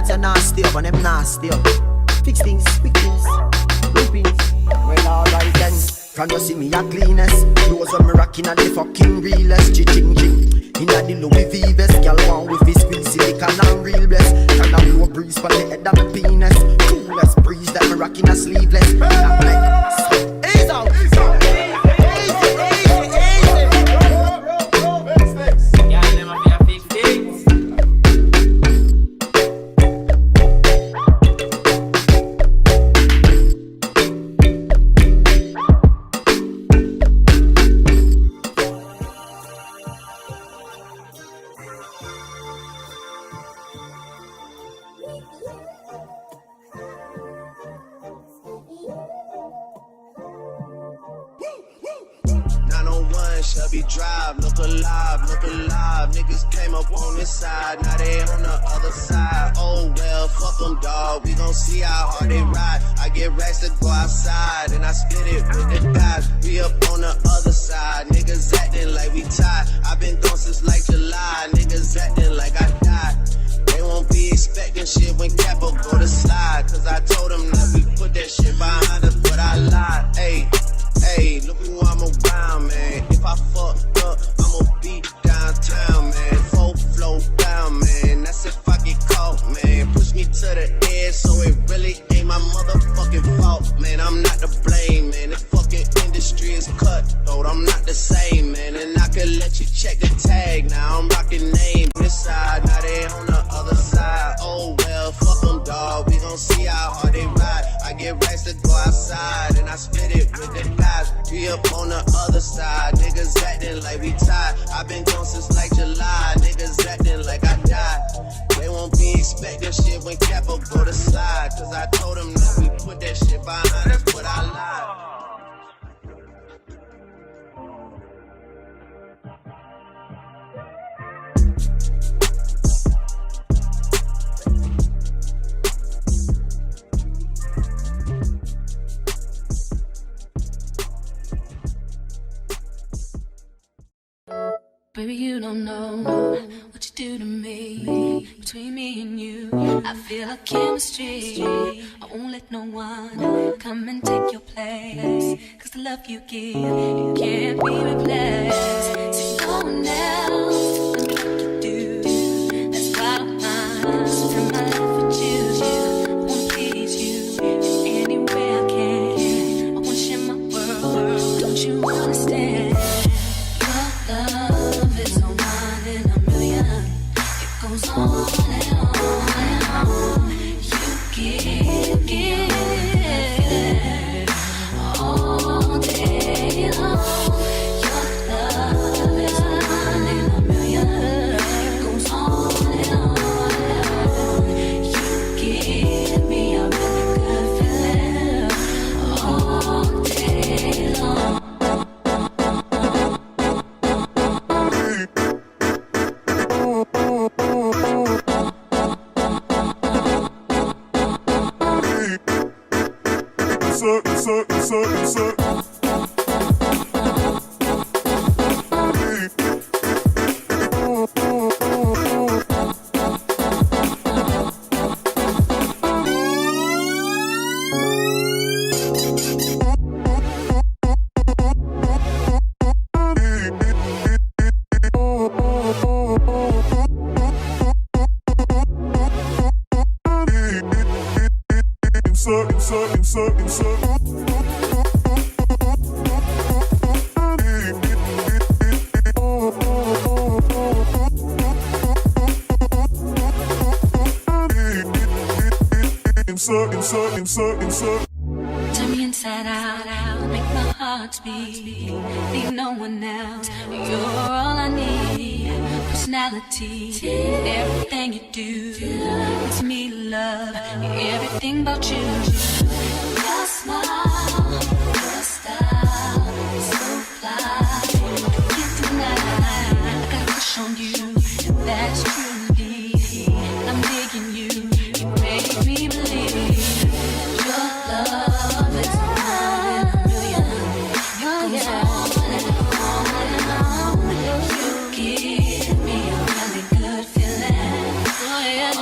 chance you're not stay up and them not stay up. Fix things, quick things, loopings. Well, alright then. Can you see me a cleanest? Clothes when me rockin' at the fucking realest. Ching-ching. Inna the Louis V vest. Girl want with his squeeze silicon and real bless. Can a blow breeze for the head of my penis. Coolest breeze that me rockin' a sleeveless. Not like ease out. Shelby Drive, look alive, niggas came up on this side, now they on the other side. Oh well, fuck them dawg, we gon' see how hard they ride. I get racks to go outside, and I split it with the guys. We up on the other side, niggas acting like we tied. I been gone since like July, niggas acting like I died. They won't be expecting shit when Capo go to slide, cause I told them that we put that shit behind us, but I lied. Hey, look who I'm around, man. If I fucked up, I'ma be downtown, man. Full flow down, man. That's if I get caught, man. Push me to the edge, so it really ain't my motherfucking fault, man. I'm not to blame, man. The fucking industry is cutthroat. I'm not the same, man. And I could let you check the tag. Now I'm rocking name this side, now they on the other side. Oh well, fuck them, dawg. We gon' see how hard they ride. I get racks to go outside, and I spit it with the guys. We up on the other side, niggas acting like we tied. I been gone since like July, niggas acting like I died. They won't be expecting shit when Capo go to slide, cause I told them that we put that shit behind us, but I lied. Baby, you don't know what you do to me. Between me and you, I feel a chemistry. I won't let no one come and take your place, cause the love you give, it can't be replaced. See, no one else can do like you do. That's why I'm mine. Spend my life with you. I wanna please you in any way I can. I wanna share my world. Don't you understand? Your love is a one in a million. It goes on and on and on. You give all day long. Your love is a one in a million. It goes on and on and on. You give me a really good feeling all day long. Turn me inside out, make my heart beat. Need no one else, you're all I need. Personality, everything you do, it's me love, everything about you. Your smile, your style, so fly, can't deny. I got a crush on you, and that's true indeed. I'm digging you, you make me believe. Love is one in a million. It goes on and on and on. You give me a really good feeling. Oh yeah,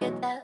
get that.